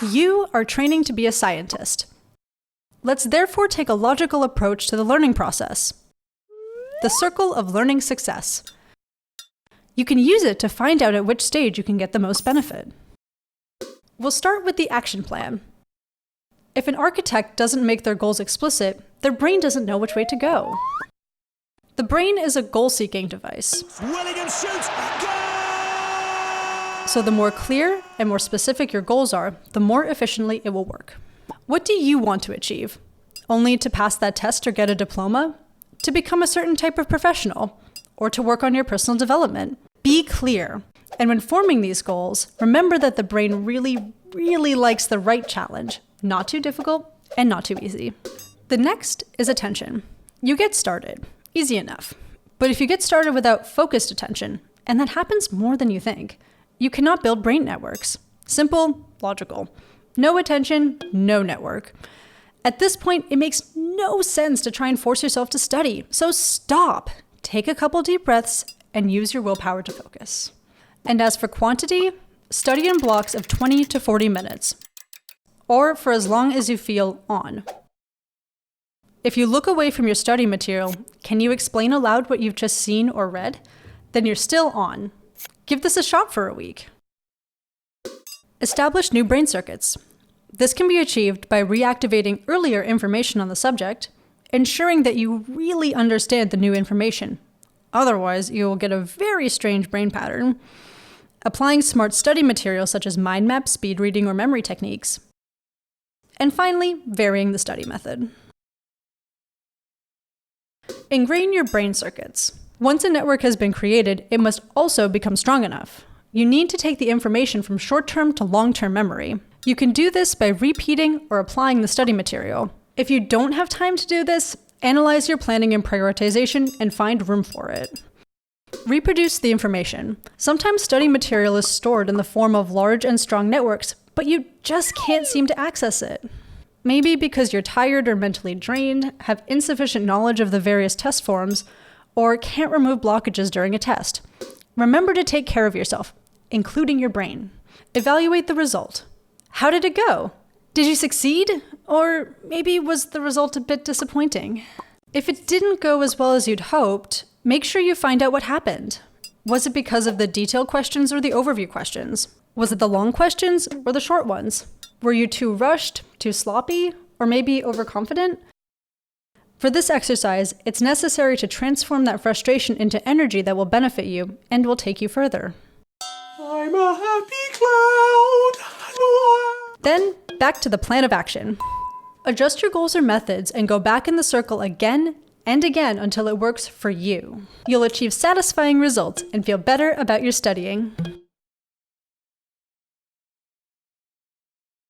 You are training to be a scientist. Let's therefore take a logical approach to the learning process. The circle of learning success. You can use it to find out at which stage you can get the most benefit. We'll start with the action plan. If an architect doesn't make their goals explicit, their brain doesn't know which way to go. The brain is a goal-seeking device. So the more clear and more specific your goals are, the more efficiently it will work. What do you want to achieve? Only to pass that test or get a diploma? To become a certain type of professional? Or to work on your personal development? Be clear. And when forming these goals, remember that the brain really likes the right challenge. Not too difficult and not too easy. The next is attention. You get started. Easy enough. But if you get started without focused attention, and that happens more than you think, you cannot build brain networks. Simple, logical. No attention, no network. At this point, it makes no sense to try and force yourself to study. So stop, take a couple deep breaths, and use your willpower to focus. And as for quantity, study in blocks of 20 to 40 minutes, or for as long as you feel on. If you look away from your study material, can you explain aloud what you've just seen or read? Then you're still on. Give this a shot for a week. Establish new brain circuits. This can be achieved by reactivating earlier information on the subject, ensuring that you really understand the new information. Otherwise, you will get a very strange brain pattern. Applying smart study materials such as mind maps, speed reading, or memory techniques. And finally, varying the study method. Ingrain your brain circuits. Once a network has been created, it must also become strong enough. You need to take the information from short-term to long-term memory. You can do this by repeating or applying the study material. If you don't have time to do this, analyze your planning and prioritization and find room for it. Reproduce the information. Sometimes study material is stored in the form of large and strong networks, but you just can't seem to access it. Maybe because you're tired or mentally drained, have insufficient knowledge of the various test forms, or can't remove blockages during a test. Remember to take care of yourself, including your brain. Evaluate the result. How did it go? Did you succeed? Or maybe was the result a bit disappointing? If it didn't go as well as you'd hoped, make sure you find out what happened. Was it because of the detailed questions or the overview questions? Was it the long questions or the short ones? Were you too rushed, too sloppy, or maybe overconfident? For this exercise, it's necessary to transform that frustration into energy that will benefit you and will take you further. I'm a happy cloud. Then, back to the plan of action. Adjust your goals or methods and go back in the circle again and again until it works for you. You'll achieve satisfying results and feel better about your studying.